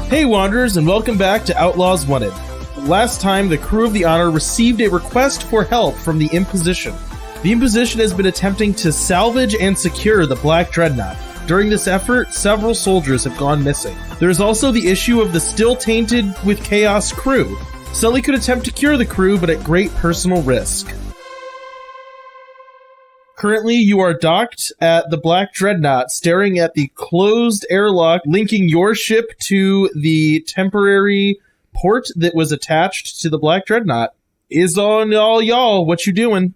Hey Wanderers, and welcome back to Outlaws Wanted. Last time, the crew of the Honor received a request for help from the Imposition. The Imposition has been attempting to salvage and secure the Black Dreadnaught. During this effort, several soldiers have gone missing. There's also the issue of the still tainted with chaos crew. Sully could attempt to cure the crew, but at great personal risk. Currently, you are docked at the Black Dreadnaught, staring at the closed airlock linking your ship to the temporary port that was attached to the Black Dreadnaught. Is on all y'all. What you doing?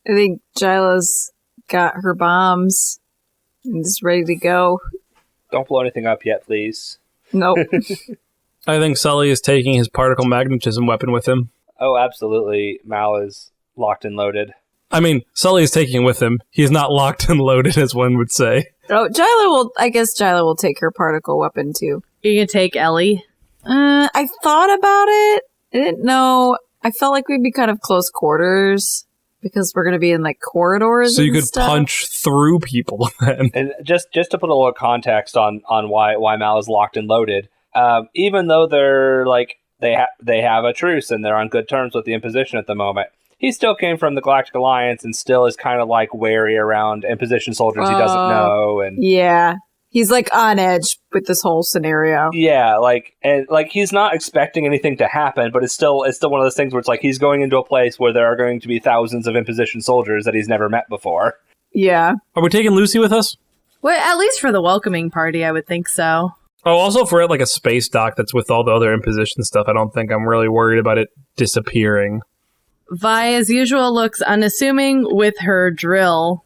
I think Jyla's got her bombs and is ready to go. Don't blow anything up yet, please. Nope. I think Sully is taking his particle magnetism weapon with him. Oh, absolutely. Mal is locked and loaded. I mean, Sully is taking it with him. He's not locked and loaded, as one would say. Oh, I guess Jyla will take her particle weapon too. You can take Ellie. I thought about it. I didn't know. I felt like we'd be kind of close quarters because we're going to be in like corridors. So you could stuff. punch through people then. And just to put a little context on why Mal is locked and loaded, even though they're like they have a truce and they're on good terms with the Imposition at the moment, he still came from the Galactic Alliance and still is kind of like wary around Imposition soldiers he doesn't know. And yeah, he's like on edge with this whole scenario. Yeah, he's not expecting anything to happen, but it's still one of those things where it's like he's going into a place where there are going to be thousands of Imposition soldiers that he's never met before. Yeah. Are we taking Lucy with us? Well, at least for the welcoming party, I would think so. Oh, also if we're at like a space dock that's with all the other Imposition stuff, I don't think I'm really worried about it disappearing. Vi, as usual, looks unassuming with her drill.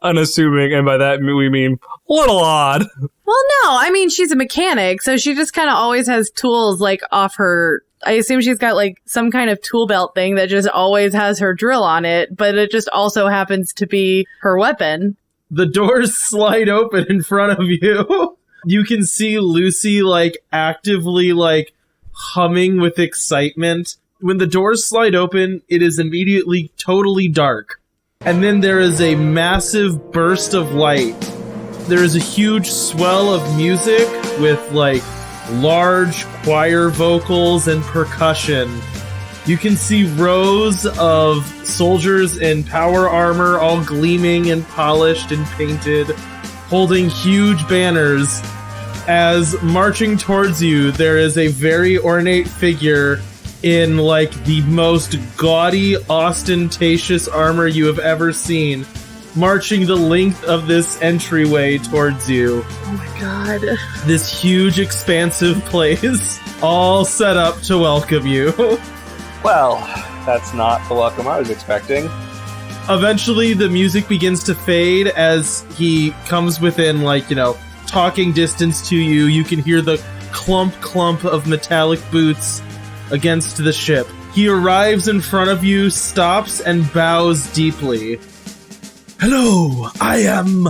Unassuming, and by that we mean a little odd. Well, no, I mean, she's a mechanic, so she just kind of always has tools, like, off her... I assume she's got, like, some kind of tool belt thing that just always has her drill on it, but it just also happens to be her weapon. The doors slide open in front of you. You can see Lucy, like, actively, like, humming with excitement. When the doors slide open, it is immediately totally dark. And then there is a massive burst of light. There is a huge swell of music with, like, large choir vocals and percussion. You can see rows of soldiers in power armor, all gleaming and polished and painted, holding huge banners. As marching towards you, there is a very ornate figure in, like, the most gaudy, ostentatious armor you have ever seen, marching the length of this entryway towards you. Oh my god. This huge, expansive place, all set up to welcome you. Well, that's not the welcome I was expecting. Eventually, the music begins to fade as he comes within, like, talking distance to you. You can hear the clump of metallic boots against the ship. He arrives in front of you, stops, and bows deeply. Hello, I am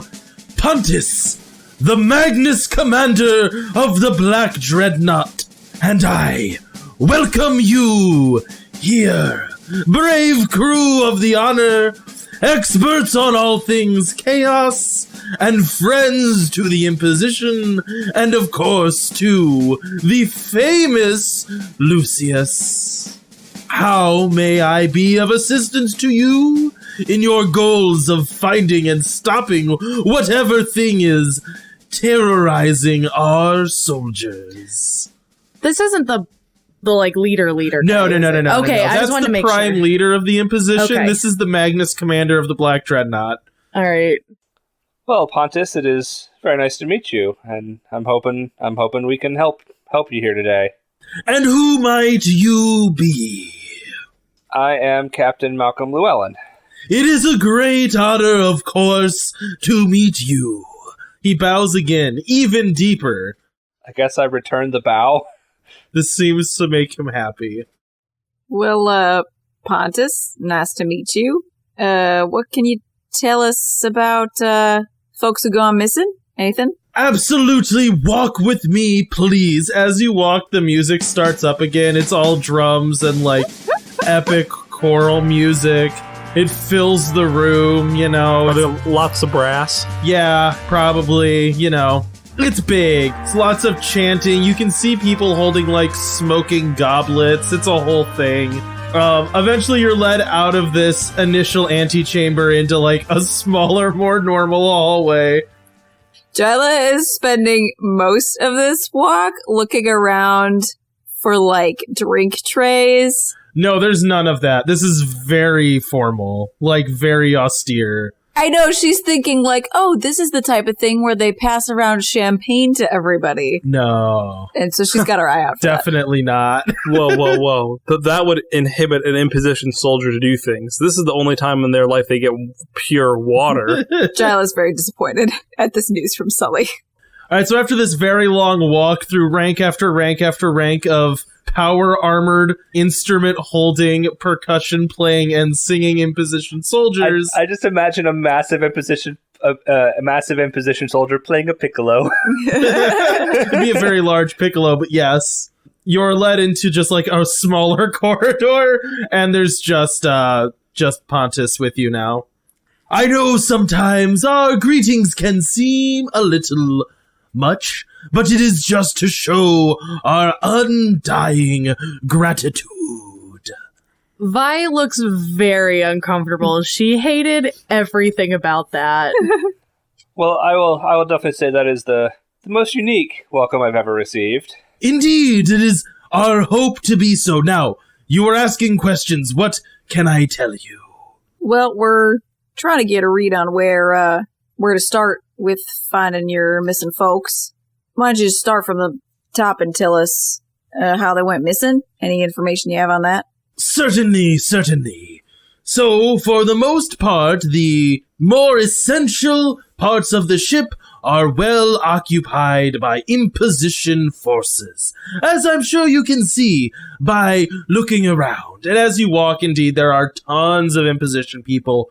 Pontus, the Magnus Commander of the Black Dreadnaught, and I welcome you here, brave crew of the Honor, experts on all things chaos, and friends to the Imposition, and of course to the famous Lucius. How may I be of assistance to you in your goals of finding and stopping whatever thing is terrorizing our soldiers? This isn't the like leader. No. Okay, No. I just wanted to make sure. That's the prime leader of the Imposition. Okay. This is the Magnus Commander of the Black Dreadnaught. All right. Well, Pontus, it is very nice to meet you, and I'm hoping we can help you here today. And who might you be? I am Captain Malcolm Llewellyn. It is a great honor, of course, to meet you. He bows again, even deeper. I guess I returned the bow. This seems to make him happy. Well, Pontus, nice to meet you. What can you tell us about, folks who gone missing? Anything? Absolutely, walk with me, please. As you walk, the music starts up again. It's all drums and, like, epic choral music. It fills the room, Are there lots of brass? Yeah, probably, It's big. It's lots of chanting. You can see people holding, like, smoking goblets. It's a whole thing. Eventually you're led out of this initial antechamber into, like, a smaller, more normal hallway. Jyla is spending most of this walk looking around for, like, drink trays. No, there's none of that. This is very formal, like, very austere. I know, she's thinking, like, oh, this is the type of thing where they pass around champagne to everybody. No. And so she's got her eye out for Definitely not. Whoa. That would inhibit an imposition soldier to do things. This is the only time in their life they get pure water. that. Jyla's very disappointed at this news from Sully. All right, so after this very long walk through rank after rank after rank of power-armored, instrument-holding, percussion-playing, and singing imposition soldiers... I just imagine a massive imposition soldier playing a piccolo. It'd be a very large piccolo, but yes. You're led into just, like, a smaller corridor, and there's just Pontus with you now. I know sometimes our greetings can seem a little much, but it is just to show our undying gratitude. Vi looks very uncomfortable. She hated everything about that. Well, I will definitely say that is the most unique welcome I've ever received. Indeed, it is our hope to be so. Now, you were asking questions. What can I tell you? Well, we're trying to get a read on where to start with finding your missing folks. Why don't you just start from the top and tell us how they went missing? Any information you have on that? Certainly. So, for the most part, the more essential parts of the ship are well occupied by imposition forces, as I'm sure you can see by looking around. And as you walk, indeed, there are tons of imposition people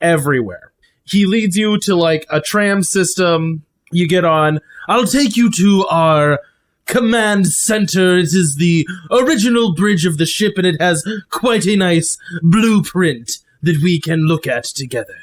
everywhere. He leads you to, like, a tram system. You get on. I'll take you to our command center. It is the original bridge of the ship, and it has quite a nice blueprint that we can look at together.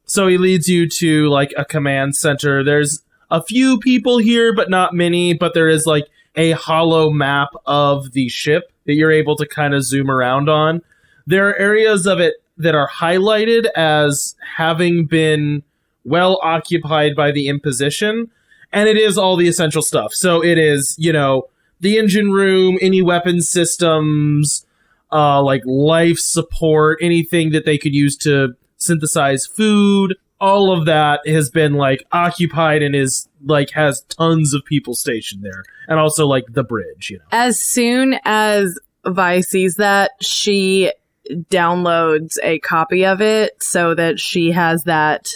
So he leads you to, like, a command center. There's a few people here, but not many, but there is, like, a hollow map of the ship that you're able to kind of zoom around on. There are areas of it that are highlighted as having been well occupied by the imposition, and it is all the essential stuff. So it is, you know, the engine room, any weapons systems, like life support, anything that they could use to synthesize food. All of that has been, like, occupied and is, like, has tons of people stationed there. And also, like, the bridge, you know. As soon as Vi sees that, she downloads a copy of it so that she has that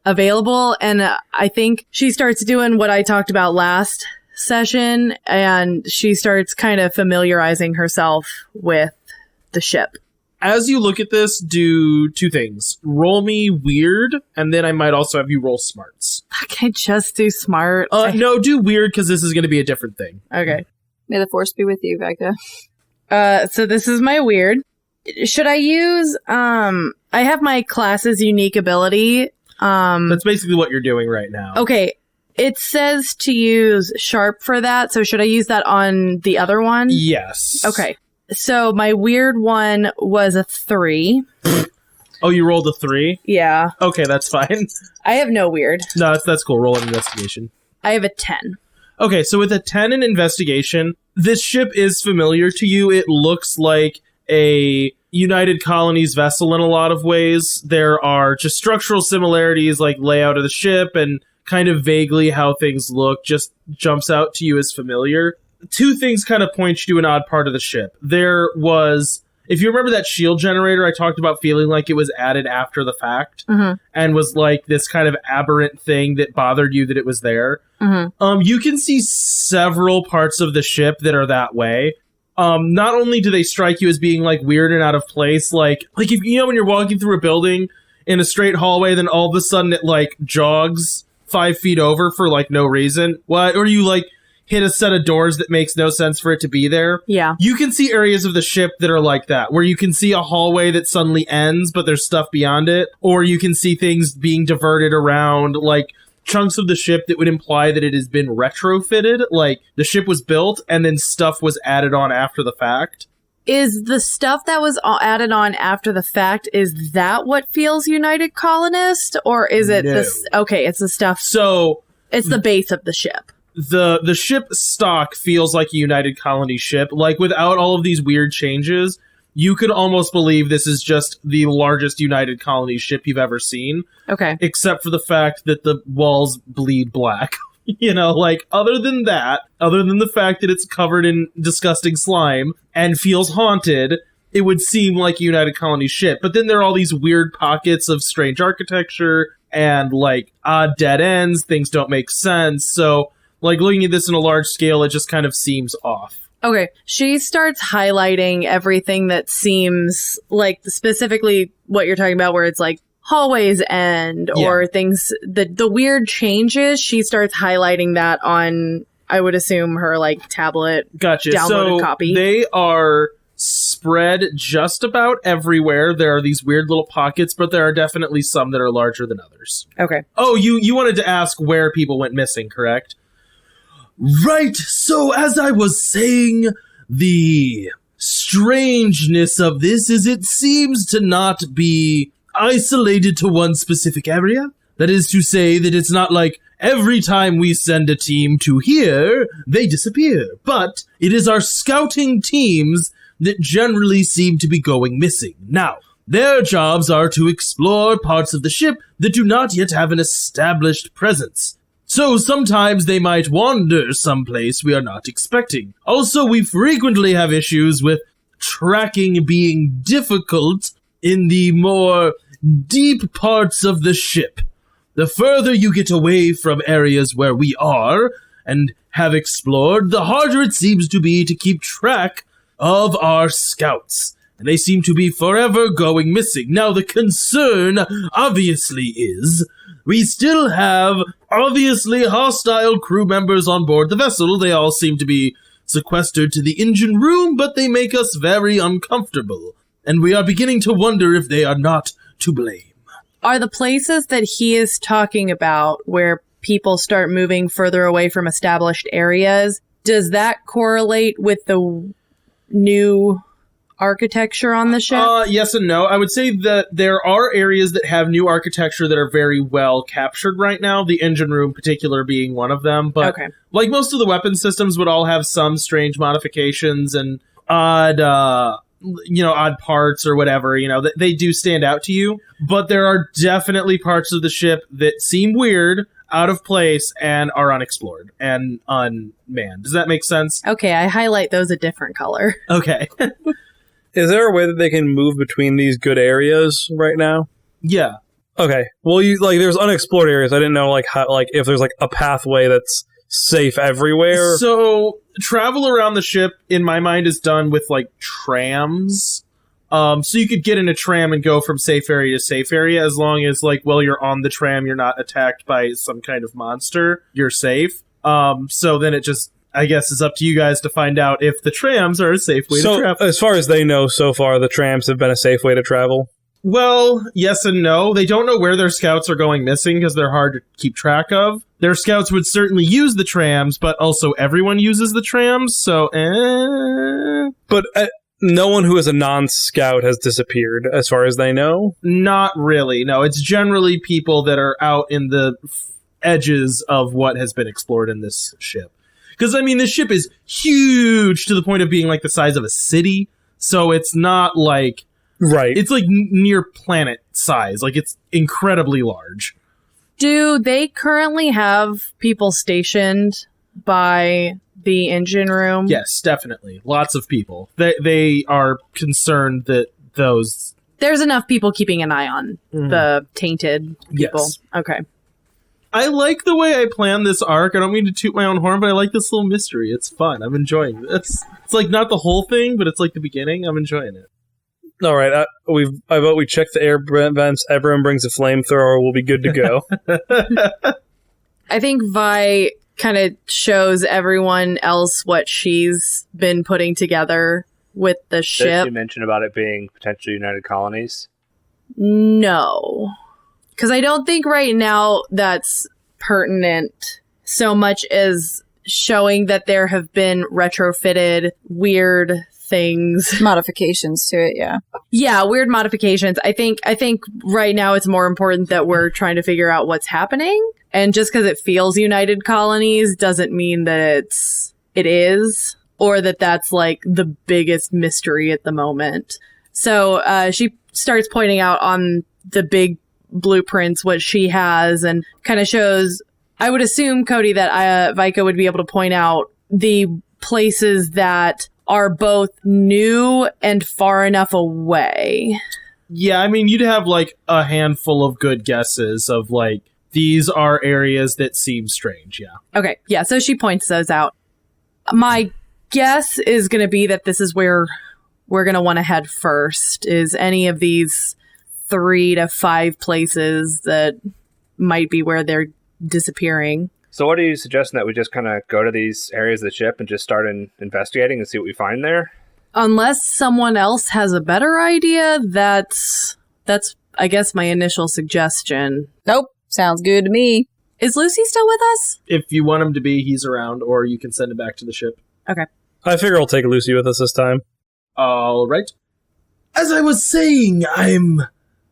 available. And I think she starts doing what I talked about last session, and she starts kind of familiarizing herself with the ship. As you look at this, do two things. Roll me weird, and then I might also have you roll smarts. Can I just do smart? No, do weird, because this is going to be a different thing. Okay. May the force be with you, Becca. So this is my weird. Should I use, I have my class's unique ability. That's basically what you're doing right now. Okay. It says to use sharp for that, so should I use that on the other one? Yes. Okay. So my weird one was a 3. Oh, you rolled a 3? Yeah. Okay, that's fine. I have no weird. No, that's cool. Roll an investigation. I have a 10. Okay, so with a 10 in investigation, this ship is familiar to you. It looks like a United Colonies vessel in a lot of ways. There are just structural similarities, like layout of the ship and kind of vaguely how things look just jumps out to you as familiar. Two things kind of point you to an odd part of the ship. There was, if you remember that shield generator, I talked about feeling like it was added after the fact and was like this kind of aberrant thing that bothered you that it was there. You can see several parts of the ship that are that way. Not only do they strike you as being, like, weird and out of place, like if you know when you're walking through a building in a straight hallway, then all of a sudden it, like, jogs 5 feet over for, like, no reason. What? Or you, like, hit a set of doors that makes no sense for it to be there. Yeah. You can see areas of the ship that are like that, where you can see a hallway that suddenly ends, but there's stuff beyond it. Or you can see things being diverted around, like chunks of the ship that would imply that it has been retrofitted. Like, the ship was built and then stuff was added on after the fact. Is the stuff that was added on after the fact, is that what feels United Colonist? Or is it No. this? Okay, it's the stuff. So, It's the base of the ship. the ship stock feels like a United Colony ship. Like, without all of these weird changes, you could almost believe this is just the largest United Colony ship you've ever seen. Okay. Except for the fact that the walls bleed black. You know, like, other than the fact that it's covered in disgusting slime and feels haunted, it would seem like a United Colony ship. But then there are all these weird pockets of strange architecture and, like, odd dead ends. Things don't make sense. So, like, looking at this in a large scale, it just kind of seems off. Okay. She starts highlighting everything that seems like specifically what you're talking about, where it's like hallways end or things, the weird changes. She starts highlighting that on, I would assume, her like tablet downloaded copy. They are spread just about everywhere. There are these weird little pockets, but there are definitely some that are larger than others. Okay. Oh, you wanted to ask where people went missing, correct? Right, so as I was saying, the strangeness of this is it seems to not be isolated to one specific area. That is to say that it's not like every time we send a team to here, they disappear. But it is our scouting teams that generally seem to be going missing. Now, their jobs are to explore parts of the ship that do not yet have an established presence. So sometimes they might wander someplace we are not expecting. Also, we frequently have issues with tracking being difficult in the more deep parts of the ship. The further you get away from areas where we are and have explored, the harder it seems to be to keep track of our scouts. And they seem to be forever going missing. Now, the concern, obviously, is we still have obviously hostile crew members on board the vessel. They all seem to be sequestered to the engine room, but they make us very uncomfortable. And we are beginning to wonder if they are not to blame. Are the places that he is talking about where people start moving further away from established areas, does that correlate with the new architecture on the ship? Yes and no. I would say that there are areas that have new architecture that are very well captured right now, the engine room in particular being one of them. But like most of the weapon systems would all have some strange modifications and odd parts or whatever, they do stand out to you. But there are definitely parts of the ship that seem weird, out of place, and are unexplored and unmanned. Does that make sense? Okay, I highlight those a different color. Okay. Is there a way that they can move between these good areas right now? Yeah. Okay. Well, there's unexplored areas. I didn't know if there's a pathway that's safe everywhere. So travel around the ship, in my mind, is done with trams. So you could get in a tram and go from safe area to safe area, as long as while you're on the tram, you're not attacked by some kind of monster. You're safe. So then it just, I guess, is up to you guys to find out if the trams are a safe way to travel. As far as they know so far, the trams have been a safe way to travel? Well, yes and no. They don't know where their scouts are going missing because they're hard to keep track of. Their scouts would certainly use the trams, but also everyone uses the trams, so But no one who is a non-scout has disappeared, as far as they know? Not really, no. It's generally people that are out in the edges of what has been explored in this ship. Because, this ship is huge to the point of being the size of a city, so it's not Right. It's near planet size. It's incredibly large. Do they currently have people stationed by the engine room? Yes, definitely. Lots of people. They are concerned that those... There's enough people keeping an eye on the tainted people. Yes. Okay. I like the way I planned this arc. I don't mean to toot my own horn, but I like this little mystery. It's fun. I'm enjoying it. It's not the whole thing, but it's the beginning. I'm enjoying it. All right, I vote we check the air vents. Everyone brings a flamethrower. We'll be good to go. I think Vi kind of shows everyone else what she's been putting together with the ship. Did she mention about it being potentially United Colonies? No. Because I don't think right now that's pertinent so much as showing that there have been retrofitted weird things. Modifications to it, yeah. Yeah, weird modifications. I think right now it's more important that we're trying to figure out what's happening. And just because it feels United Colonies doesn't mean that it is, or that that's like the biggest mystery at the moment. So she starts pointing out on the big blueprints what she has and kind of shows, I would assume, Cody, that Vika would be able to point out the places that are both new and far enough away. Yeah, I mean, you'd have like a handful of good guesses of like, these are areas that seem strange, yeah. Okay, yeah, so she points those out. My guess is going to be that this is where we're going to want to head first, is any of these 3 to 5 places that might be where they're disappearing. So what are you suggesting, that we just kind of go to these areas of the ship and just start investigating and see what we find there? Unless someone else has a better idea, that's I guess my initial suggestion. Nope. Sounds good to me. Is Lucy still with us? If you want him to be, he's around, or you can send him back to the ship. Okay. I figure I'll take Lucy with us this time. All right. As I was saying, I'm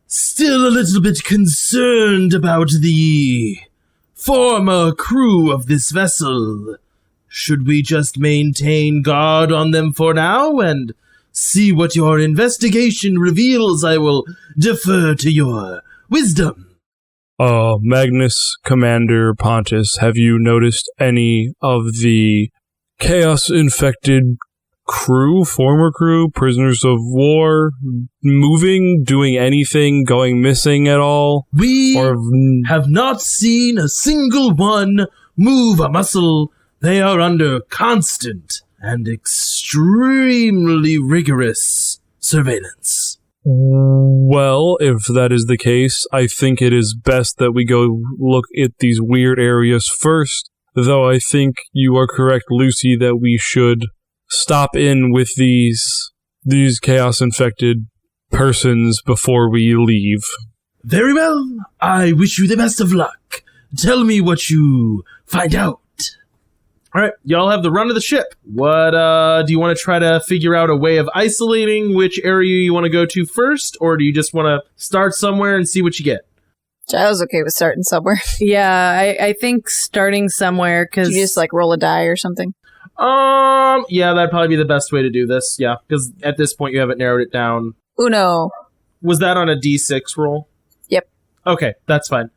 still a little bit concerned about the former crew of this vessel. Should we just maintain guard on them for now and see what your investigation reveals? I will defer to your wisdom. Magnus, Commander Pontus, have you noticed any of the chaos-infected crew, former crew, prisoners of war, moving, doing anything, going missing at all? We have not seen a single one move a muscle. They are under constant and extremely rigorous surveillance. Well, if that is the case, I think it is best that we go look at these weird areas first, though I think you are correct, Lucy, that we should stop in with these chaos-infected persons before we leave. Very well. I wish you the best of luck. Tell me what you find out. All right, y'all have the run of the ship. What, do you want to try to figure out a way of isolating which area you want to go to first, or do you just want to start somewhere and see what you get? I was okay with starting somewhere. Yeah, I think starting somewhere, because... You just, like, roll a die or something? Yeah, that'd probably be the best way to do this, yeah, because at this point you haven't narrowed it down. Uno. Was that on a D6 roll? Yep. Okay, that's fine.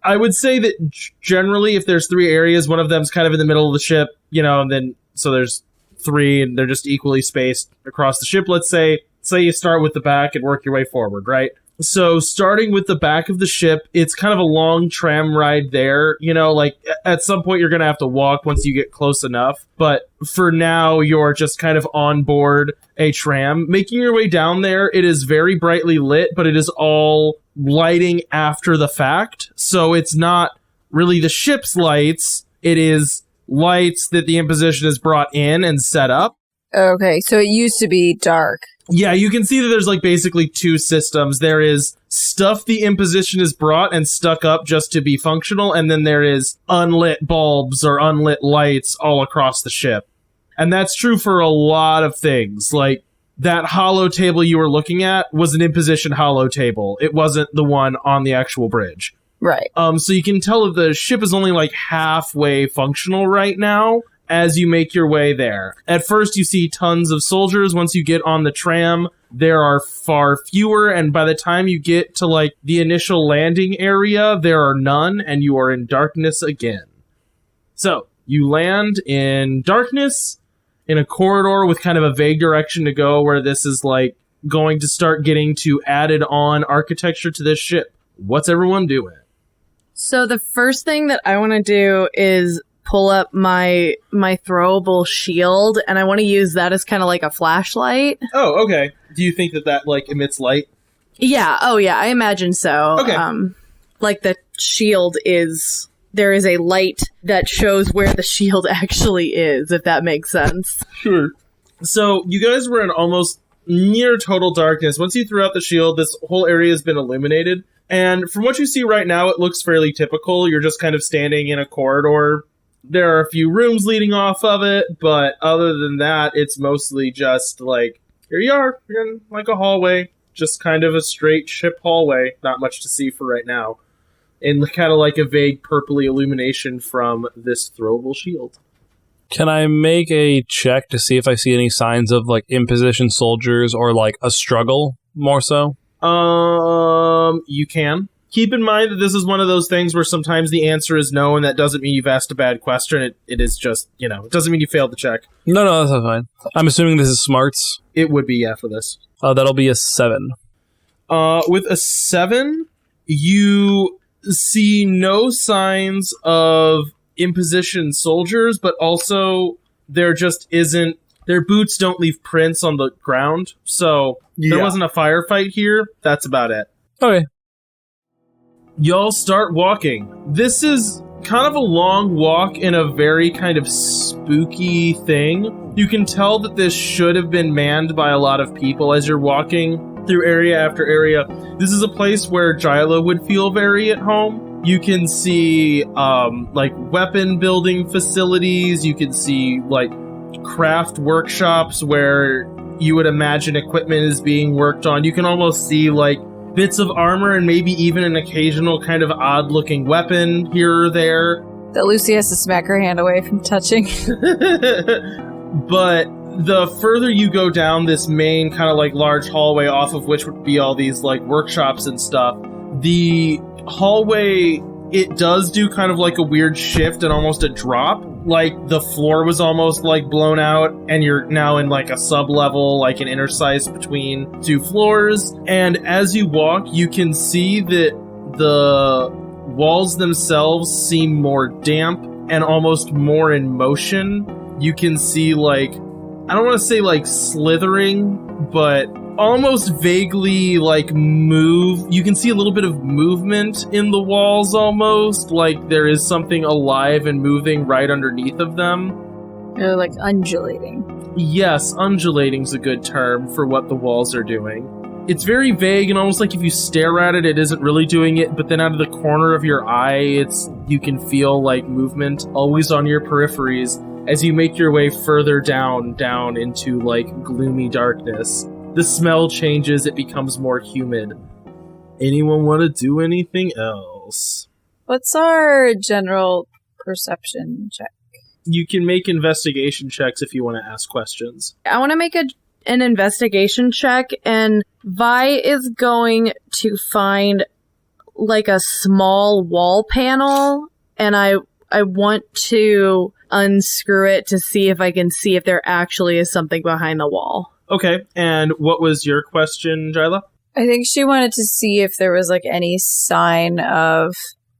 I would say that generally, if there's 3 areas, one of them's kind of in the middle of the ship, and then, so there's 3, and they're just equally spaced across the ship. Let's say you start with the back and work your way forward, right? So starting with the back of the ship, it's kind of a long tram ride there, like at some point you're going to have to walk once you get close enough. But for now, you're just kind of on board a tram. Making your way down there, it is very brightly lit, but it is all lighting after the fact. So it's not really the ship's lights. It is lights that the Imposition has brought in and set up. Okay, so it used to be dark. Yeah, you can see that there's like basically 2 systems. There is stuff the Imposition has brought and stuck up just to be functional, and then there is unlit bulbs or unlit lights all across the ship. And that's true for a lot of things. Like, that hollow table you were looking at was an Imposition hollow table. It wasn't the one on the actual bridge. Right. So you can tell that the ship is only like halfway functional right now as you make your way there. At first you see tons of soldiers. Once you get on the tram, there are far fewer, and by the time you get to like the initial landing area, there are none, and you are in darkness again. So, you land in darkness, in a corridor with kind of a vague direction to go, where this is like going to start getting to added on architecture to this ship. What's everyone doing? So the first thing that I want to do is pull up my throwable shield, and I want to use that as kind of like a flashlight. Oh, okay. Do you think that like emits light? Yeah. Oh, yeah. I imagine so. Okay. Like the shield is... There is a light that shows where the shield actually is, if that makes sense. Sure. So, you guys were in almost near total darkness. Once you threw out the shield, this whole area has been illuminated. And from what you see right now, it looks fairly typical. You're just kind of standing in a corridor. There are a few rooms leading off of it, but other than that, it's mostly just like, here you are. You're in like a hallway. Just kind of a straight ship hallway. Not much to see for right now. And kind of like a vague purpley illumination from this throwable shield. Can I make a check to see if I see any signs of like imposition soldiers or like a struggle more so? You can. Keep in mind that this is one of those things where sometimes the answer is no, and that doesn't mean you've asked a bad question. It is just, it doesn't mean you failed the check. No, that's not fine. I'm assuming this is smarts. It would be, yeah, for this. That'll be a 7. With a 7, you see no signs of imposition soldiers, but also there just isn't. Their boots don't leave prints on the ground, so there wasn't a firefight here. That's about it. Okay. Y'all start walking. This is kind of a long walk in a very kind of spooky thing. You can tell that this should have been manned by a lot of people as you're walking through area after area. This is a place where Jyla would feel very at home. You can see like weapon building facilities. You can see like craft workshops where you would imagine equipment is being worked on. You can almost see like bits of armor and maybe even an occasional kind of odd looking weapon here or there. That Lucy has to smack her hand away from touching. But the further you go down this main kind of like large hallway, off of which would be all these like workshops and stuff, the hallway, it does do kind of like a weird shift and almost a drop. Like the floor was almost like blown out and you're now in like a sub-level, like an interstice between two floors. And as you walk, you can see that the walls themselves seem more damp and almost more in motion. You can see like, I don't want to say like slithering, but almost vaguely like move. You can see a little bit of movement in the walls almost, like there is something alive and moving right underneath of them. They're like undulating. Yes, undulating's a good term for what the walls are doing. It's very vague and almost like if you stare at it, it isn't really doing it, but then out of the corner of your eye, you can feel like movement always on your peripheries as you make your way further down into like gloomy darkness. The smell changes, it becomes more humid. Anyone want to do anything else? What's our general perception check? You can make investigation checks if you want to ask questions. I want to make an investigation check, and Vi is going to find like a small wall panel, and I want to unscrew it to see if I can see if there actually is something behind the wall. Okay, and what was your question, Jyla? I think she wanted to see if there was like any sign of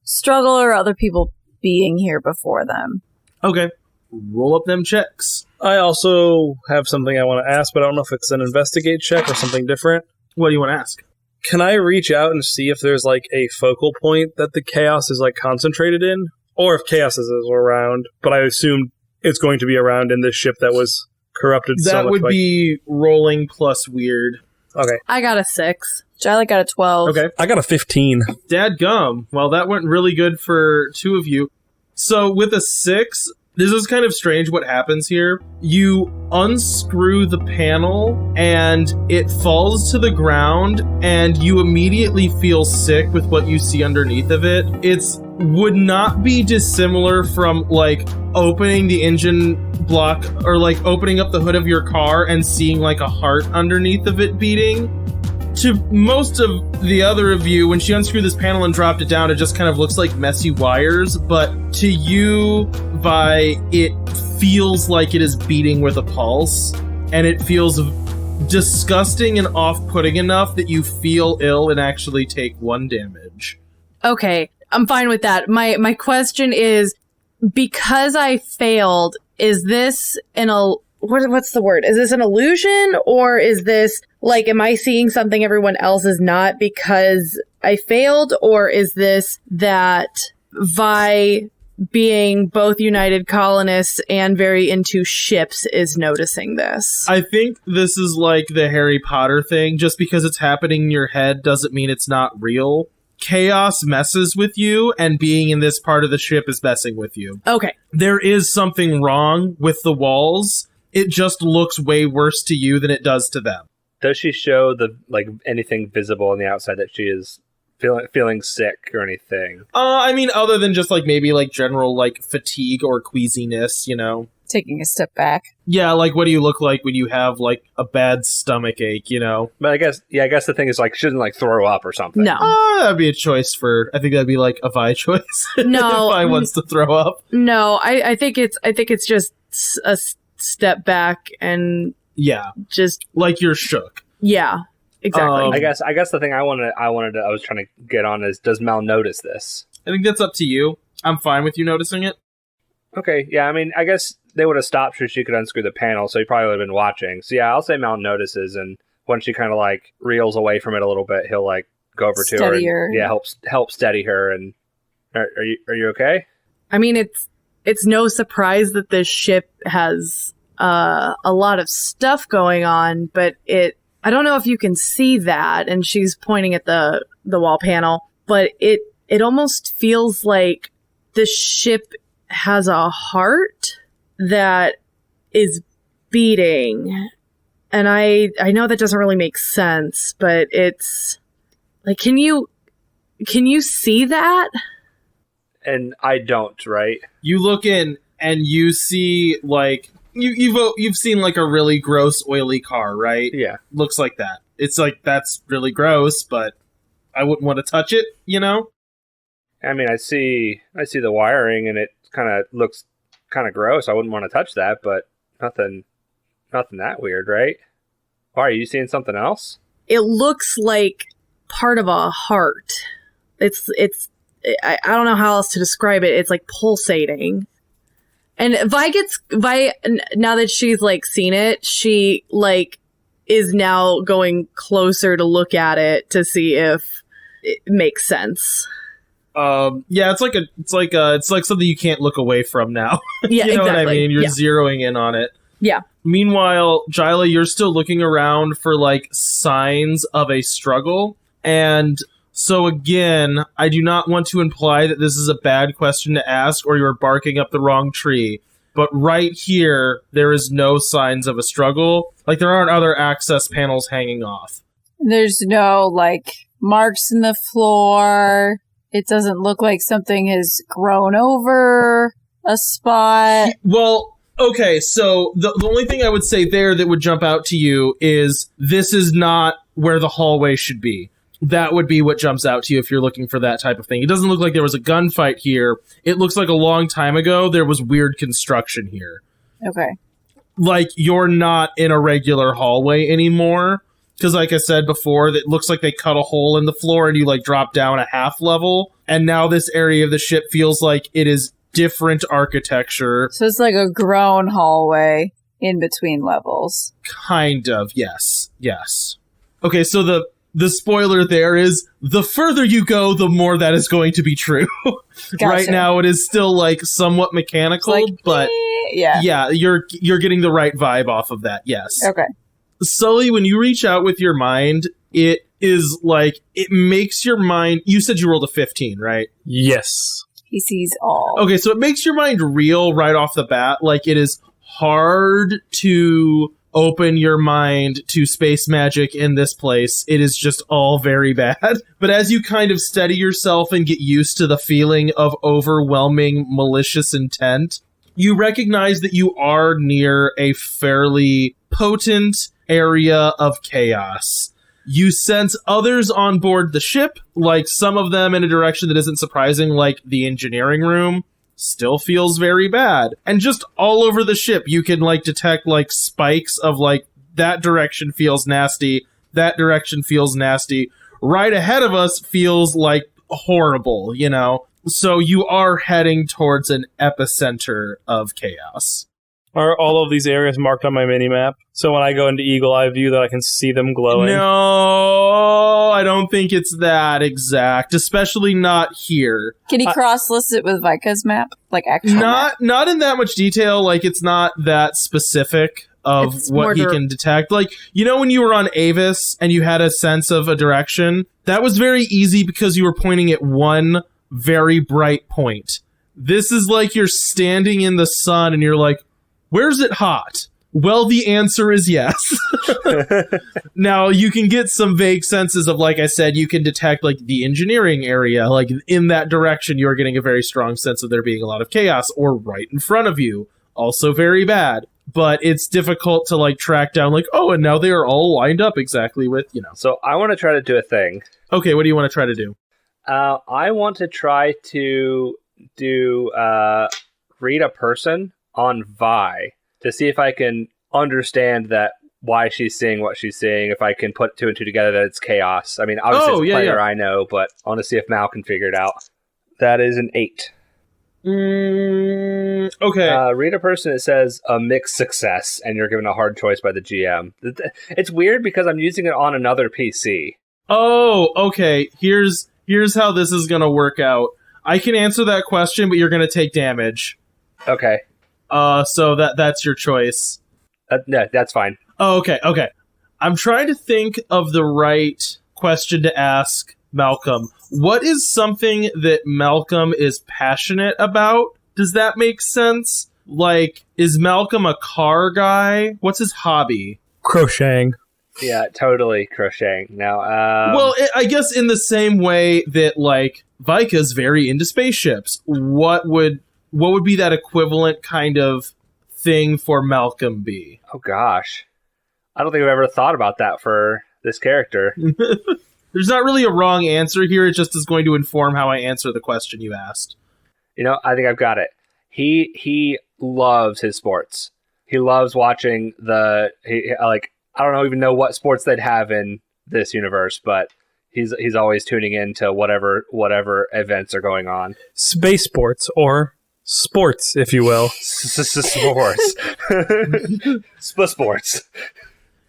struggle or other people being here before them. Okay, roll up them checks. I also have something I want to ask, but I don't know if it's an investigate check or something different. What do you want to ask? Can I reach out and see if there's like a focal point that the chaos is like concentrated in? Or if chaos is around, but I assume it's going to be around in this ship that was corrupted so much. That would be rolling plus weird. Okay. I got a 6. Jyla got a 12. Okay. I got a 15. Dadgum. Well, that went really good for two of you. So with a 6, this is kind of strange what happens here. You unscrew the panel and it falls to the ground and you immediately feel sick with what you see underneath of it. It's would not be dissimilar from like opening the engine block or like opening up the hood of your car and seeing like a heart underneath of it beating. To most of the other of you, when she unscrewed this panel and dropped it down, it just kind of looks like messy wires. But to you, Vi, it feels like it is beating with a pulse. And it feels disgusting and off-putting enough that you feel ill and actually take 1 damage. Okay, I'm fine with that. My question is, because I failed, is this what's the word? Is this an illusion, or is this like, am I seeing something everyone else is not because I failed, or is this that Vi being both United colonists and very into ships, is noticing this. I think this is like the Harry Potter thing. Just because it's happening in your head doesn't mean it's not real. Chaos messes with you, and being in this part of the ship is messing with you. Okay. There is something wrong with the walls. It just looks way worse to you than it does to them. Does she show anything visible on the outside that she is feeling sick or anything? I mean, other than just maybe general fatigue or queasiness, Taking a step back. Yeah, what do you look like when you have a bad stomach ache, But I guess the thing is she doesn't throw up or something. No. That'd be a choice I think that'd be a Vi choice. No. If Vi wants to throw up. No, I think it's just a step back and yeah, just you're shook. Yeah, exactly. I guess the thing I was trying to get on is, does Mal notice this? I think that's up to you. I'm fine with you noticing it. Okay, yeah, I mean, I guess they would have stopped so she could unscrew the panel, so he probably would have been watching. So yeah, I'll say Mal notices, and when she kind of reels away from it a little bit, he'll go over to her and help steady her. And are you okay? I mean, it's no surprise that this ship has a lot of stuff going on, but I don't know if you can see that, and she's pointing at the wall panel, but it almost feels like the ship has a heart that is beating. And I know that doesn't really make sense, but it's can you see that? And I don't, right? You look in and you see you've seen a really gross oily car, right? Yeah. Looks like that. It's that's really gross, but I wouldn't want to touch it, I mean, I see the wiring and it kind of looks kind of gross. I wouldn't want to touch that, but nothing that weird, right? Why, are you seeing something else? It looks like part of a heart. I don't know how else to describe it. It's pulsating. And Vi, now that she's seen it, she is now going closer to look at it to see if it makes sense. Yeah, it's like something you can't look away from now. Yeah, you know exactly. what I mean? You're zeroing in on it. Yeah. Meanwhile, Jyla, you're still looking around for signs of a struggle. And so again, I do not want to imply that this is a bad question to ask or you're barking up the wrong tree. But right here, there is no signs of a struggle. There aren't other access panels hanging off. There's no, marks in the floor. It doesn't look like something has grown over a spot. Well, okay, so the only thing I would say there that would jump out to you is this is not where the hallway should be. That would be what jumps out to you if you're looking for that type of thing. It doesn't look like there was a gunfight here. It looks like a long time ago there was weird construction here. Okay. You're not in a regular hallway anymore. Because like I said before, it looks like they cut a hole in the floor and you drop down a half level. And now this area of the ship feels like it is different architecture. So it's a grown hallway in between levels. Kind of, yes. Yes. Okay, so the spoiler there is the further you go, the more that is going to be true. Gotcha. Right now it is still somewhat mechanical, but yeah, you're getting the right vibe off of that, yes. Okay. Sully, when you reach out with your mind, it is it makes your mind... You said you rolled a 15, right? Yes. He sees all. Okay, so it makes your mind reel right off the bat. It is hard to open your mind to space magic in this place. It is just all very bad. But as you kind of steady yourself and get used to the feeling of overwhelming malicious intent, you recognize that you are near a fairly potent area of chaos. You sense others on board the ship, some of them in a direction that isn't surprising, the engineering room still feels very bad. And just all over the ship, you can detect spikes of that direction feels nasty, that direction feels nasty. Right ahead of us feels horrible, So you are heading towards an epicenter of chaos. Are all of these areas marked on my mini-map? So when I go into Eagle Eye view that I can see them glowing? No, I don't think it's that exact, especially not here. Can he cross-list it with Vika's map? Like, actual map? Not in that much detail, like, it's not that specific of It's what more he can detect. Like, you know when you were on Avis and you had a sense of a direction? That was very easy because you were pointing at one very bright point. This is like you're standing in the sun and you're like, where's it hot? Well, the answer is yes. Now, you can get some vague senses of, like I said, you can detect, like, the engineering area. Like, in that direction, you're getting a very strong sense of there being a lot of chaos. Or right in front of you. Also very bad. But it's difficult to, like, track down, like, oh, and now they are all lined up exactly with, you know. So I want to try to do a thing. Okay, what do you want to try to do? I want to try to do read a person on Vi to see if I can understand that why she's seeing what she's seeing, if I can put two and two together that it's chaos. I mean, obviously it's a player I know, but I want to see if Mal can figure it out. That is an 8. Okay. Read a person, it says a mixed success, and you're given a hard choice by the GM. It's weird because I'm using it on another PC. Oh, okay. Here's how this is going to work out. I can answer that question, but you're going to take damage. Okay. So that's your choice. No, that's fine. Oh, okay. I'm trying to think of the right question to ask Malcolm. What is something that Malcolm is passionate about? Does that make sense? Like, is Malcolm a car guy? What's his hobby? Crocheting. Yeah, totally crocheting. Now, well, I guess in the same way that, like, Vika's very into spaceships. What would be that equivalent kind of thing for Malcolm be? Oh gosh, I don't think I've ever thought about that for this character. There's not really a wrong answer here. It just is going to inform how I answer the question you asked. You know, I think I've got it. He loves his sports. He loves watching I don't even know what sports they'd have in this universe, but he's always tuning in to whatever events are going on. Space sports, or sports, if you will. Sports. Sports.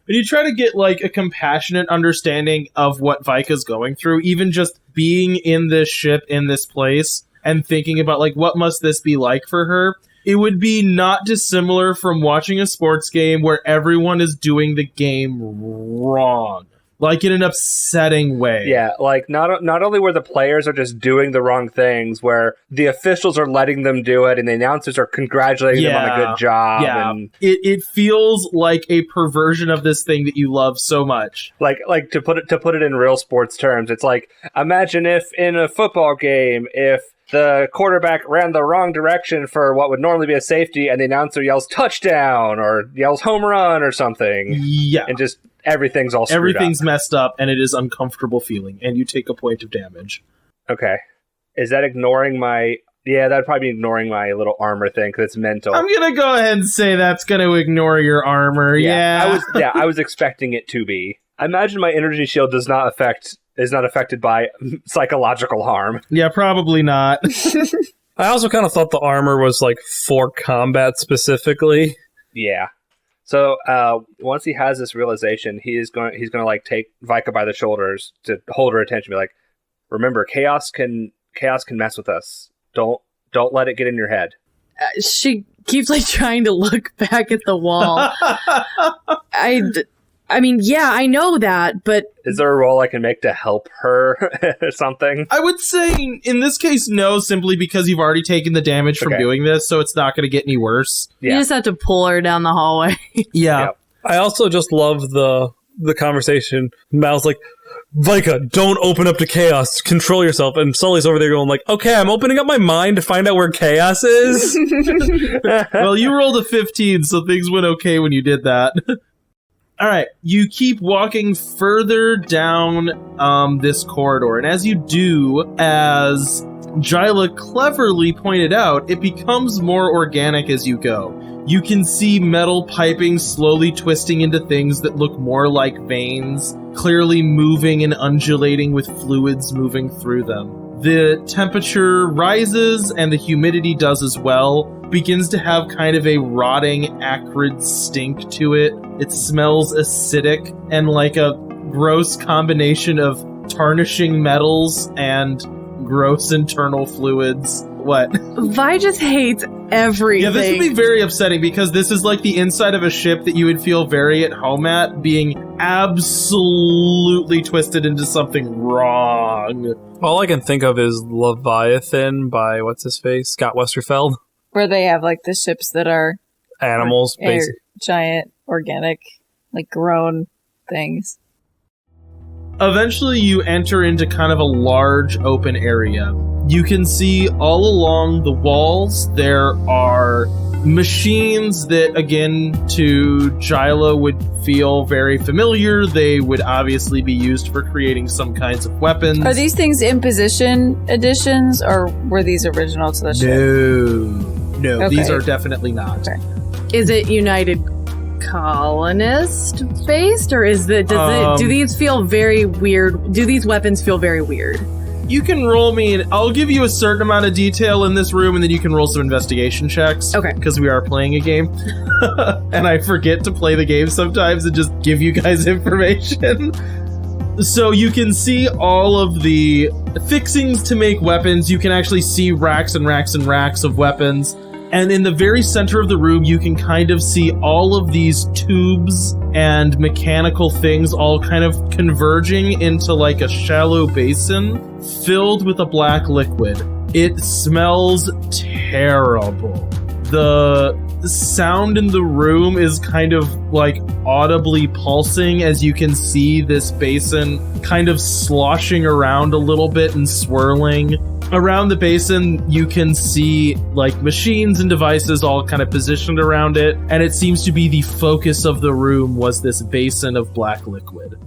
And you try to get, like, a compassionate understanding of what Vika's going through, even just being in this ship, in this place, and thinking about, like, what must this be like for her? It would be not dissimilar from watching a sports game where everyone is doing the game wrong. Like, in an upsetting way. Yeah, like, not only where the players are just doing the wrong things, where the officials are letting them do it, and the announcers are congratulating them on a good job. Yeah, and it feels like a perversion of this thing that you love so much. Like to put it in real sports terms, it's like, imagine if in a football game, if the quarterback ran the wrong direction for what would normally be a safety, and the announcer yells touchdown or yells home run or something. Yeah. And just everything's all screwed Everything's up. messed up, and it is uncomfortable feeling, and you take a point of damage. Okay. Is that ignoring my... Yeah, that'd probably be ignoring my little armor thing, because it's mental. I'm gonna go ahead and say that's gonna ignore your armor, yeah. I was expecting it to be. I imagine my energy shield is not affected by psychological harm. Yeah, probably not. I also kind of thought the armor was, like, for combat specifically. Yeah. So once he has this realization, he's going to like take Vika by the shoulders to hold her attention. Be like, remember, chaos can mess with us. Don't let it get in your head. She keeps like trying to look back at the wall. I mean, yeah, I know that, but... Is there a role I can make to help her or something? I would say, in this case, no, simply because you've already taken the damage from doing this, so it's not going to get any worse. You just have to pull her down the hallway. Yeah. Yep. I also just love the conversation. Mal's like, Vika, don't open up to chaos. Control yourself. And Sully's over there going like, okay, I'm opening up my mind to find out where chaos is. Well, you rolled a 15, so things went okay when you did that. All right, you keep walking further down this corridor, and as you do, as Jyla cleverly pointed out, it becomes more organic as you go. You can see metal piping slowly twisting into things that look more like veins, clearly moving and undulating with fluids moving through them. The temperature rises and the humidity does as well. Begins to have kind of a rotting, acrid stink to it. It smells acidic and like a gross combination of tarnishing metals and gross internal fluids. What? Vi just hates everything. Yeah, this would be very upsetting because this is like the inside of a ship that you would feel very at home at being absolutely twisted into something wrong. All I can think of is Leviathan by what's-his-face? Scott Westerfeld. Where they have like the ships that are Animals, basically. giant, organic, like grown things. Eventually, you enter into kind of a large open area. You can see all along the walls there are machines that, again, to Jyla would feel very familiar. They would obviously be used for creating some kinds of weapons. Are these things imposition editions, or were these original to the ship? No, Okay. these are definitely not. Okay. Is it United Colonist based, or do these feel very weird? Do these weapons feel very weird? You can roll me, and I'll give you a certain amount of detail in this room, and then you can roll some investigation checks. Okay. Because we are playing a game. And I forget to play the game sometimes and just give you guys information. So you can see all of the fixings to make weapons. You can actually see racks and racks and racks of weapons. And in the very center of the room, you can kind of see all of these tubes and mechanical things all kind of converging into like a shallow basin filled with a black liquid. It smells terrible. The sound in the room is kind of like audibly pulsing as you can see this basin kind of sloshing around a little bit and swirling. Around the basin, you can see like machines and devices all kind of positioned around it, and it seems to be the focus of the room was this basin of black liquid.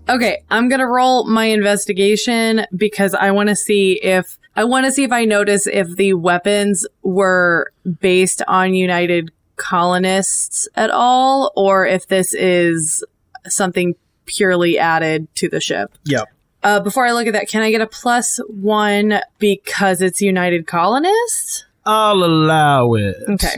Okay, I'm gonna roll my investigation because I want to see if I notice if the weapons were based on United Colonists at all, or if this is something purely added to the ship. Yep. Before I look at that, can I get a +1 because it's United Colonists? I'll allow it. Okay.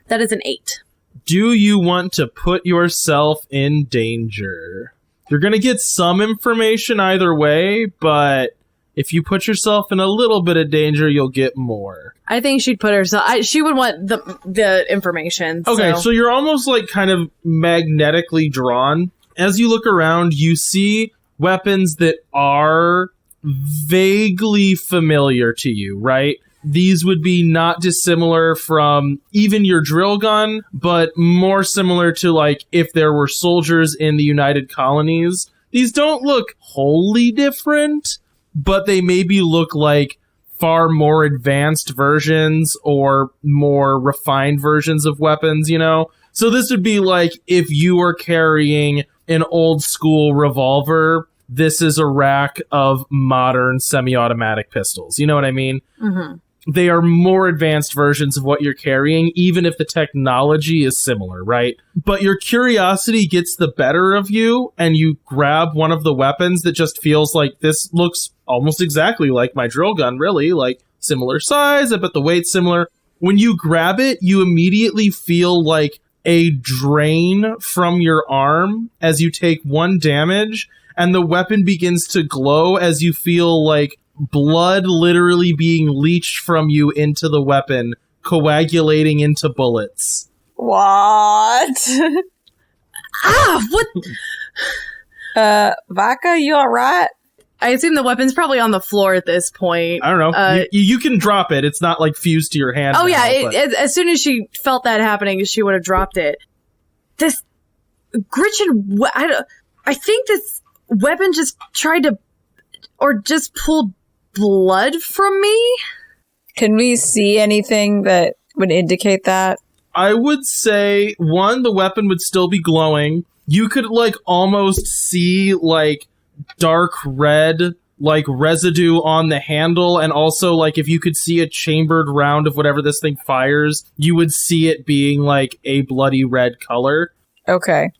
That is an 8. Do you want to put yourself in danger? You're going to get some information either way, but if you put yourself in a little bit of danger, you'll get more. I think she'd put herself... she would want the information. Okay, so you're almost like kind of magnetically drawn. As you look around, you see weapons that are vaguely familiar to you, right? These would be not dissimilar from even your drill gun, but more similar to like if there were soldiers in the United Colonies. These don't look wholly different, but they maybe look like far more advanced versions or more refined versions of weapons, you know? So this would be like if you were carrying an old school revolver, this is a rack of modern semi-automatic pistols. You know what I mean? Mm-hmm. They are more advanced versions of what you're carrying, even if the technology is similar, right? But your curiosity gets the better of you, and you grab one of the weapons that just feels like this looks almost exactly like my drill gun, really, like similar size, but the weight's similar. When you grab it, you immediately feel like a drain from your arm as you take 1 damage, and the weapon begins to glow as you feel like blood literally being leached from you into the weapon, coagulating into bullets. What? What? Vaca, you alright? I assume the weapon's probably on the floor at this point. I don't know. You can drop it. It's not like fused to your hand. Oh, now, yeah. As soon as she felt that happening, she would have dropped it. This Gretchen, I think this weapon just tried to, or just pulled blood from me. Can we see anything that would indicate that? I would say, 1, the weapon would still be glowing. You could, like, almost see, like, dark red, like, residue on the handle, and also, like, if you could see a chambered round of whatever this thing fires, you would see it being, like, a bloody red color. Okay.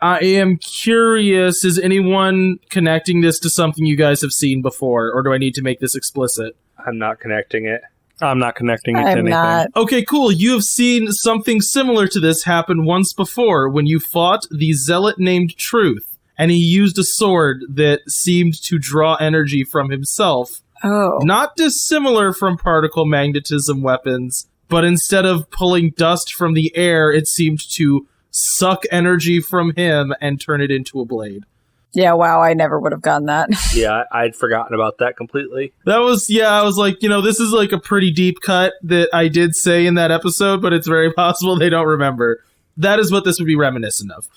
I am curious, is anyone connecting this to something you guys have seen before, or do I need to make this explicit? I'm not connecting it. I'm not connecting it to I'm anything. not. Okay, cool. You have seen something similar to this happen once before when you fought the zealot named Truth, and he used a sword that seemed to draw energy from himself. Oh. Not dissimilar from particle magnetism weapons, but instead of pulling dust from the air, it seemed to suck energy from him and turn it into a blade. Yeah, wow, I never would have gotten that. Yeah, I'd forgotten about that completely. That was, I was like, this is like a pretty deep cut that I did say in that episode, but it's very possible they don't remember. That is what this would be reminiscent of.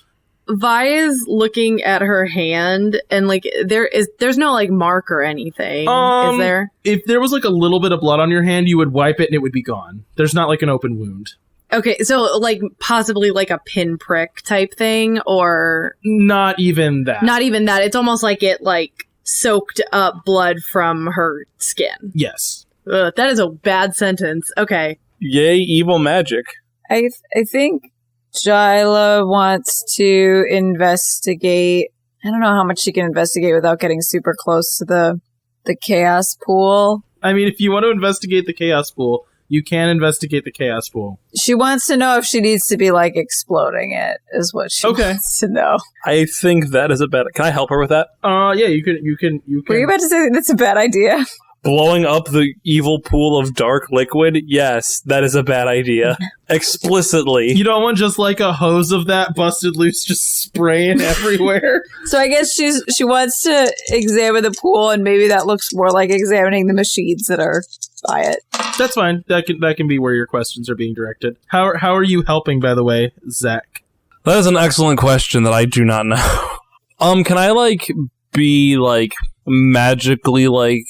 Vi is looking at her hand, and like there's no like mark or anything. Is there? If there was like a little bit of blood on your hand, you would wipe it and it would be gone. There's not like an open wound. Okay, so like possibly like a pinprick type thing, or not even that. Not even that. It's almost like it like soaked up blood from her skin. Yes. Ugh, that is a bad sentence. Okay. Yay, evil magic. I think Jyla wants to investigate. I don't know how much she can investigate without getting super close to the chaos pool. I mean, if you want to investigate the chaos pool, you can investigate the chaos pool. She wants to know if she needs to be like exploding it, is what she wants to know. I think that is a bad... Can I help her with that? Yeah, you can. Were you about to say that's a bad idea? Blowing up the evil pool of dark liquid? Yes, that is a bad idea. Explicitly. You don't want just like a hose of that busted loose just spraying everywhere? So I guess she wants to examine the pool, and maybe that looks more like examining the machines that are by it. That's fine. That can be where your questions are being directed. How are you helping, by the way, Zach? That is an excellent question that I do not know. Can I like be like magically like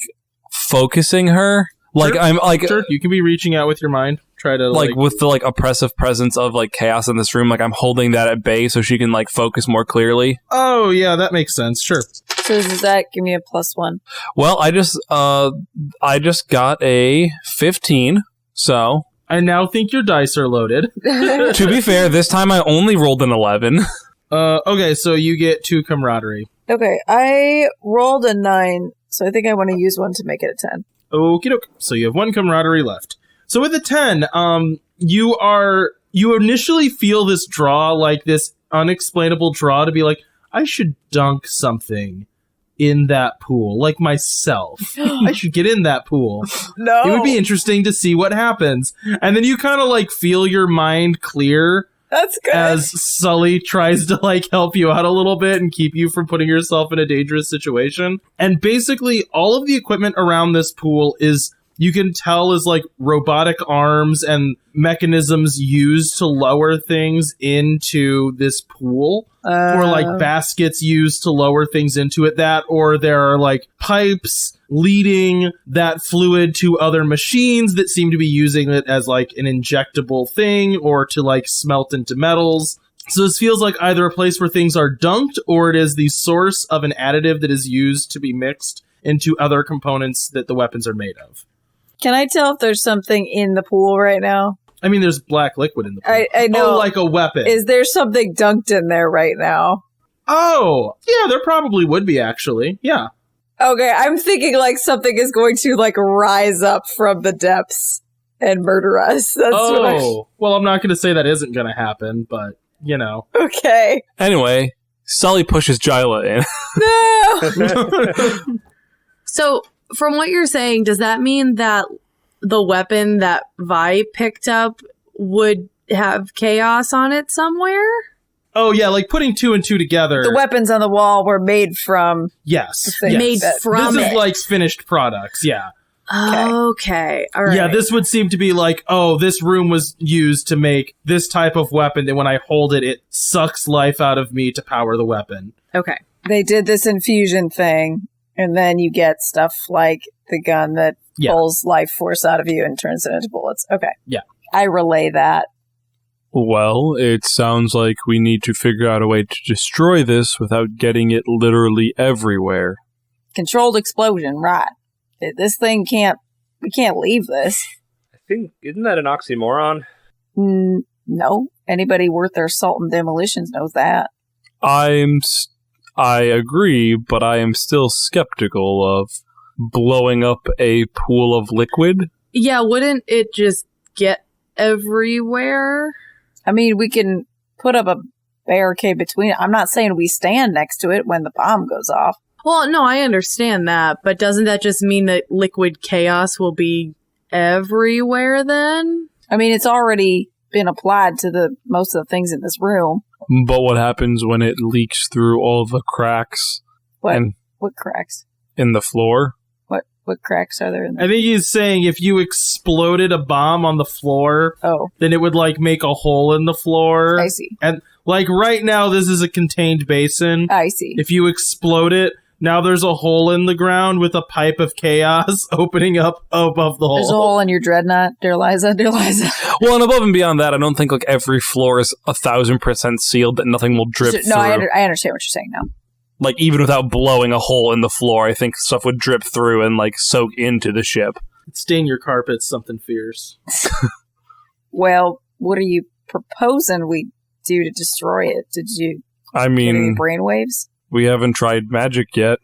focusing her? Like Sure. I'm like Sure, you can be reaching out with your mind. Try to like with the like oppressive presence of like chaos in this room, like I'm holding that at bay so she can like focus more clearly. Oh yeah, that makes sense. Sure. So does that give me a +1? Well, I just got a 15, so I now think your dice are loaded. to be fair, this time I only rolled an 11. Okay, so you get 2 camaraderie. Okay, I rolled a 9, so I think I want to use one to make it a 10. Okie doke. So you have 1 camaraderie left. So with a 10, you initially feel this draw, like this unexplainable draw to be like, I should dunk something in that pool, like myself. I should get in that pool. No. It would be interesting to see what happens. And then you kind of like feel your mind clear. That's good. As Sully tries to like help you out a little bit and keep you from putting yourself in a dangerous situation. And basically all of the equipment around this pool is, you can tell, is like robotic arms and mechanisms used to lower things into this pool. Or like baskets used to lower things into it, or there are like pipes leading that fluid to other machines that seem to be using it as like an injectable thing or to like smelt into metals. So this feels like either a place where things are dunked or it is the source of an additive that is used to be mixed into other components that the weapons are made of. Can I tell if there's something in the pool right now? I mean, there's black liquid in the pool. I know. Oh, like a weapon. Is there something dunked in there right now? Oh, yeah, there probably would be, actually. Yeah. Okay, I'm thinking like something is going to like rise up from the depths and murder us. That's well, I'm not going to say that isn't going to happen, but, you know. Okay. Anyway, Sully pushes Jyla in. No! So, from what you're saying, does that mean that the weapon that Vi picked up would have chaos on it somewhere? Oh, yeah, like putting 2 and 2 together. The weapons on the wall were made from... Yes. Made from This it. is like finished products, yeah. Okay. All right. Yeah, this would seem to be like, oh, this room was used to make this type of weapon that when I hold it, it sucks life out of me to power the weapon. Okay. They did this infusion thing, and then you get stuff like the gun that pulls life force out of you and turns it into bullets. Okay. Yeah. I relay that. Well, it sounds like we need to figure out a way to destroy this without getting it literally everywhere. Controlled explosion, right. This thing we can't leave this. I think, isn't that an oxymoron? No. Anybody worth their salt and demolitions knows that. I agree, but I am still skeptical of blowing up a pool of liquid. Yeah, wouldn't it just get everywhere? I mean, we can put up a barricade between it. I'm not saying we stand next to it when the bomb goes off. Well, no, I understand that, but doesn't that just mean that liquid chaos will be everywhere then? I mean, it's already been applied to most of the things in this room. But what happens when it leaks through all the cracks What cracks? in the floor? What cracks are there in there? I think he's saying if you exploded a bomb on the floor, then it would, like, make a hole in the floor. I see. And, like, right now, this is a contained basin. I see. If you explode it, now there's a hole in the ground with a pipe of chaos opening up above the hole. There's a hole in your dreadnought, dear Liza. Well, and above and beyond that, I don't think like every floor is 1,000% sealed that nothing will drip through. No, I understand what you're saying now. Like, even without blowing a hole in the floor, I think stuff would drip through and, like, soak into the ship. Stain your carpets, something fierce. Well, what are you proposing we do to destroy it? Did you I get any mean, brainwaves? we haven't tried magic yet.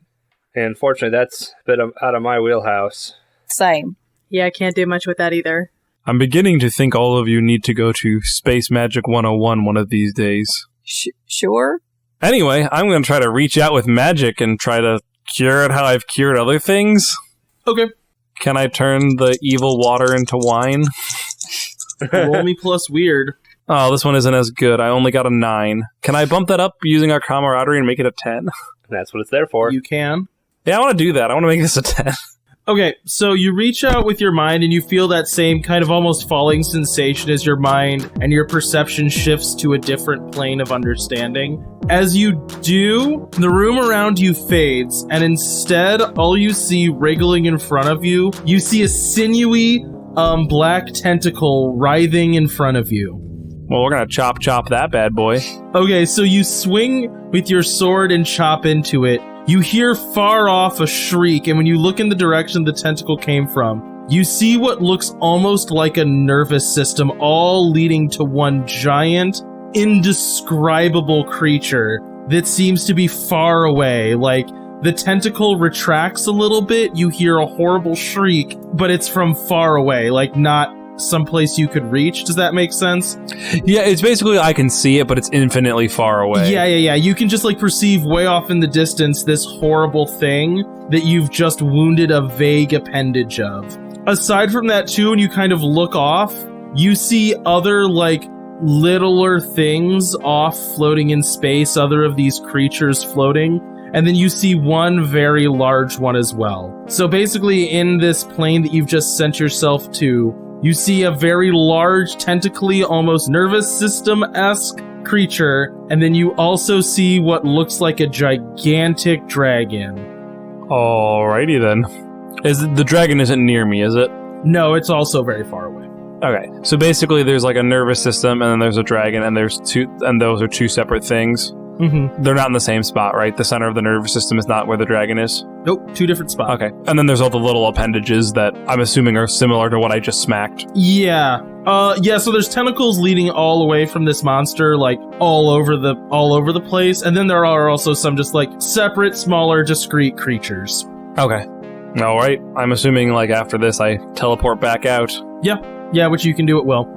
And unfortunately, that's a bit out of my wheelhouse. Same. Yeah, I can't do much with that either. I'm beginning to think all of you need to go to Space Magic 101 one of these days. Sure? Anyway, I'm going to try to reach out with magic and try to cure it how I've cured other things. Okay. Can I turn the evil water into wine? Roll me plus weird. Oh, this one isn't as good. I only got a 9. Can I bump that up using our camaraderie and make it a 10? That's what it's there for. You can. Yeah, I want to do that. I want to make this a 10. Okay, so you reach out with your mind and you feel that same kind of almost falling sensation as your mind and your perception shifts to a different plane of understanding. As you do, the room around you fades, and instead, all you see wriggling in front of you, you see a sinewy, black tentacle writhing in front of you. Well, we're going to chop that bad boy. Okay, so you swing with your sword and chop into it. You hear far off a shriek, and when you look in the direction the tentacle came from, you see what looks almost like a nervous system, all leading to one giant, indescribable creature that seems to be far away. Like, the tentacle retracts a little bit, you hear a horrible shriek, but it's from far away, like not someplace you could reach. Does that make sense? Yeah, it's basically I can see it, but it's infinitely far away. Yeah. You can just like perceive way off in the distance this horrible thing that you've just wounded a vague appendage of. Aside from that too, when you kind of look off, you see other like littler things off floating in space, other of these creatures floating. And then you see one very large one as well. So basically in this plane that you've just sent yourself to, you see a very large, tentacly, almost nervous system-esque creature, and then you also see what looks like a gigantic dragon. Alrighty then. The dragon isn't near me, is it? No, it's also very far away. Okay, so basically there's like a nervous system, and then there's a dragon, and those are two separate things. Mm-hmm. They're not in the same spot, right? The center of the nervous system is not where the dragon is? Nope, two different spots. Okay. And then there's all the little appendages that I'm assuming are similar to what I just smacked. Yeah. So there's tentacles leading all away from this monster, like all over the place, and then there are also some just like separate, smaller, discrete creatures. Okay. Alright. I'm assuming like after this I teleport back out. Yeah, which you can do at will.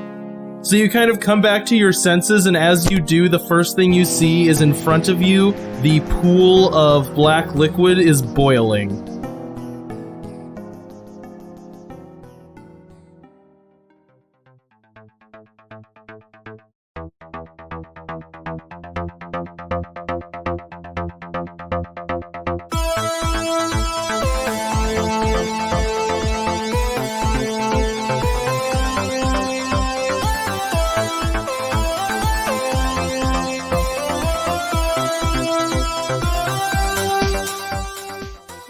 So you kind of come back to your senses, and as you do, the first thing you see is in front of you, the pool of black liquid is boiling.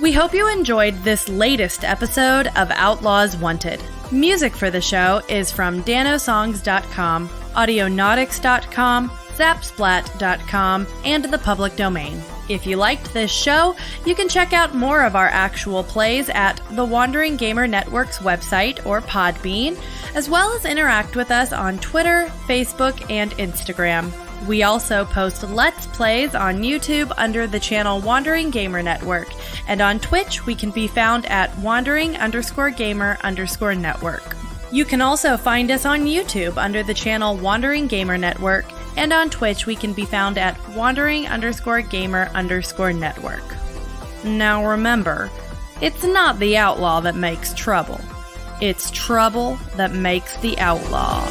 We hope you enjoyed this latest episode of Outlaws Wanted. Music for the show is from danosongs.com, audionautics.com, zapsplat.com, and the public domain. If you liked this show, you can check out more of our actual plays at the Wandering Gamer Network's website or Podbean, as well as interact with us on Twitter, Facebook, and Instagram. We also post Let's Plays on YouTube under the channel Wandering Gamer Network, and on Twitch we can be found at wandering_gamer_network. You can also find us on YouTube under the channel Wandering Gamer Network, and on Twitch we can be found at wandering_gamer_network. Now remember, it's not the outlaw that makes trouble. It's trouble that makes the outlaw.